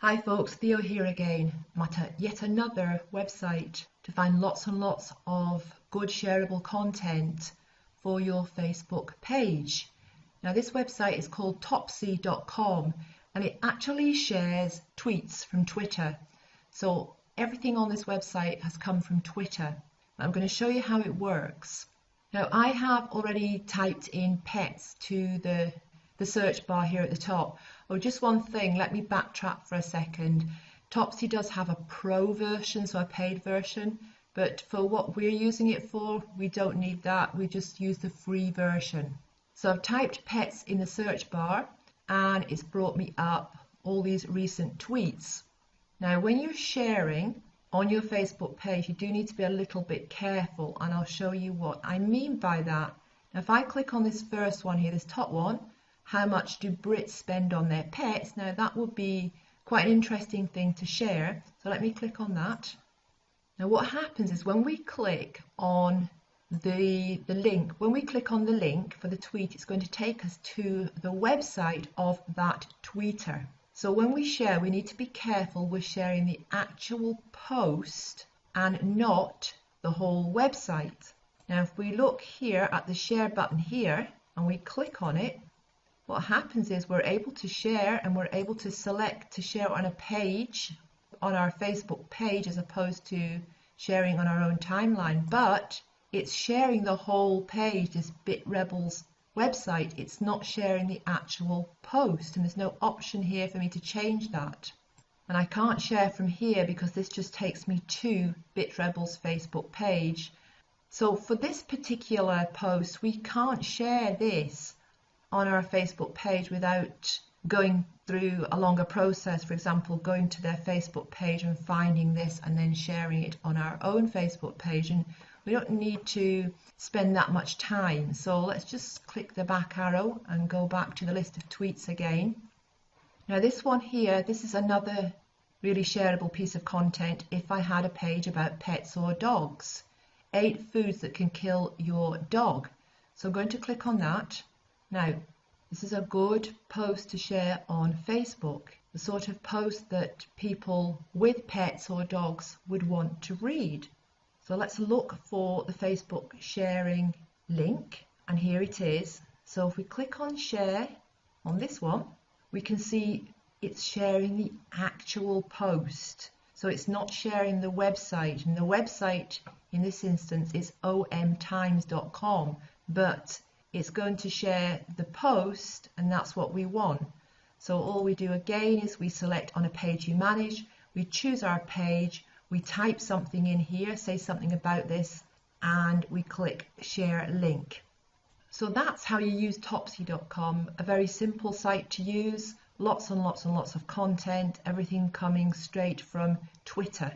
Hi folks, Theo here again. I'm at yet another website to find lots and lots of good shareable content for your Facebook page. Now this website is called Topsy.com and it actually shares tweets from Twitter. So everything on this website has come from Twitter. I'm going to show you how it works. Now I have already typed in pets to the search bar here at the top. Oh, just one thing, let me backtrack for a second. Topsy does have a pro version, so a paid version, but for what we're using it for, we don't need that. We just use the free version. So I've typed pets in the search bar and it's brought me up all these recent tweets. Now, when you're sharing on your Facebook page, you do need to be a little bit careful, and I'll show you what I mean by that. Now, if I click on this first one here, this top one, how much do Brits spend on their pets? Now that would be quite an interesting thing to share. So let me click on that. Now what happens is when we click on the link, when we click on the link for the tweet, it's going to take us to the website of that tweeter. So when we share, we need to be careful with sharing the actual post and not the whole website. Now if we look here at the share button here and we click on it, what happens is we're able to share and we're able to select to share on a page, on our Facebook page, as opposed to sharing on our own timeline. But it's sharing the whole page, this BitRebel's website. It's not sharing the actual post, and there's no option here for me to change that. And I can't share from here because this just takes me to BitRebel's Facebook page. So for this particular post, we can't share this on our Facebook page without going through a longer process. For example, going to their Facebook page and finding this and then sharing it on our own Facebook page, and we don't need to spend that much time. So let's just click the back arrow and go back to the list of tweets again. Now this one here, this is another really shareable piece of content if I had a page about pets or dogs. 8 foods that can kill your dog. So I'm going to click on that. Now, this is a good post to share on Facebook, the sort of post that people with pets or dogs would want to read. So let's look for the Facebook sharing link, and here it is. So if we click on share on this one, we can see it's sharing the actual post. So it's not sharing the website, and the website in this instance is omtimes.com, but it's going to share the post, and that's what we want. So all we do again is we select on a page you manage, we choose our page, we type something in here, say something about this, and we click share link. So that's how you use Topsy.com, a very simple site to use, lots and lots and lots of content, everything coming straight from Twitter.